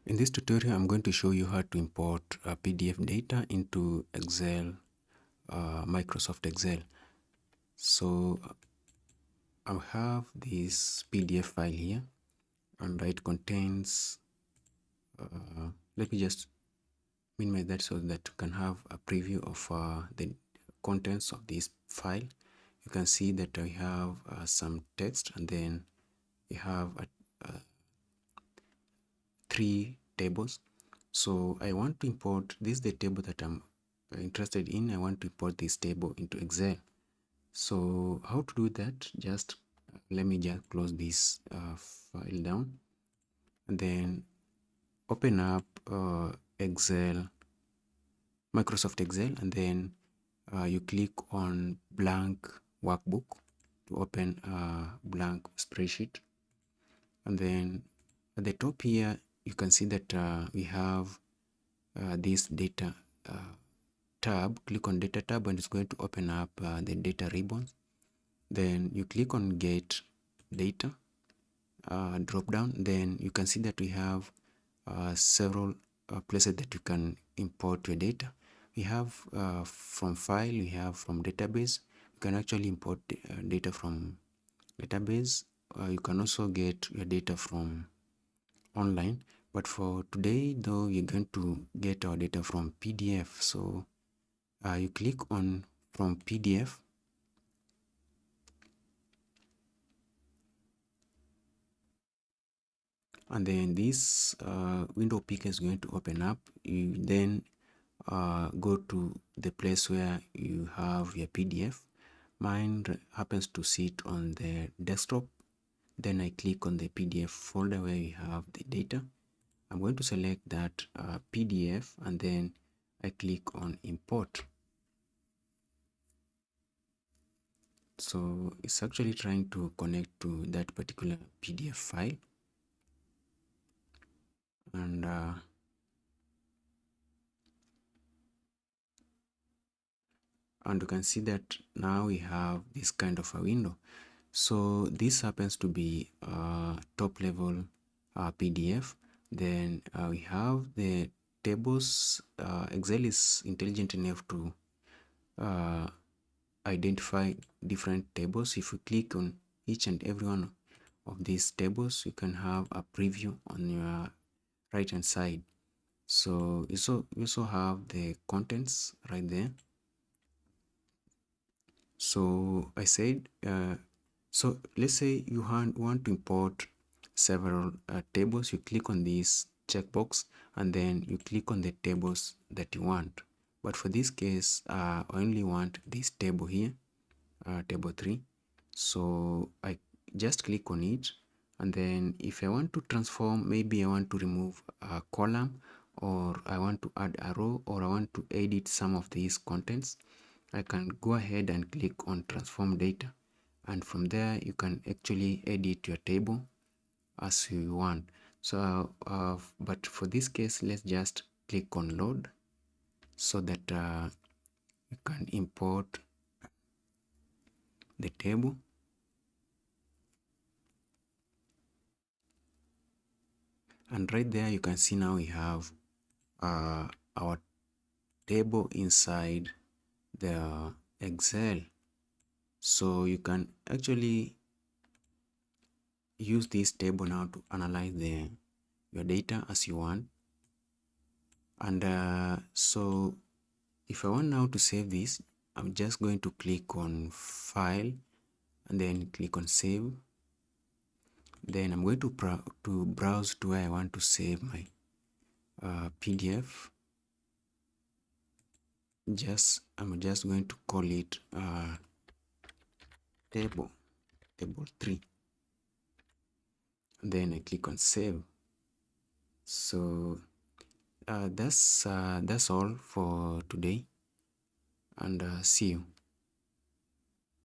In this tutorial, I'm going to show you how to import PDF data into Excel, Microsoft Excel. So I have this PDF file here, and it contains, let me just minimize that so that you can have a preview of the contents of this file. You can see that I have some text, and then we have three tables. So I want to import this, the table that I'm interested in. I want to import this table into Excel. So how to do that? Just let me just close this file down, and then open up Excel, Microsoft Excel, and then you click on blank workbook to open a blank spreadsheet. And then at the top here, you can see that we have this data tab. Click on data tab, and it's going to open up the data ribbons. Then you click on get data drop down. Then you can see that we have several places that you can import your data. We have from file, we have from database. You can actually import data from database. You can also get your data from online, but for today though, we're going to get our data from PDF. So you click on from PDF, and then this window picker is going to open up. You then go to the place where you have your PDF. Mine happens to sit on the desktop. Then I click on the PDF folder where we have the data. I'm going to select that PDF, and then I click on import. So it's actually trying to connect to that particular PDF file, and you can see that now we have this kind of a window. So this happens to be top level PDF. Then we have the tables. Excel is intelligent enough to identify different tables. If you click on each and every one of these tables, you can have a preview on your right hand side. So you also have the contents right there. So I said, so let's say you want to import several tables. You click on this checkbox, and then you click on the tables that you want. But for this case, I only want this table here, table 3. So I just click on it, and then if I want to transform, maybe I want to remove a column, or I want to add a row, or I want to edit some of these contents, I can go ahead and click on transform data, and from there you can actually edit your table as you want. So but for this case, let's just click on load so that you can import the table. And right there you can see now we have our table inside the Excel. So you can actually use this table now to analyze your data as you want. And so if I want now to save this, I'm just going to click on file and then click on save. Then I'm going to browse to where I want to save my PDF. I'm just going to call it table 3. Then I click on save. So that's all for today, and see you.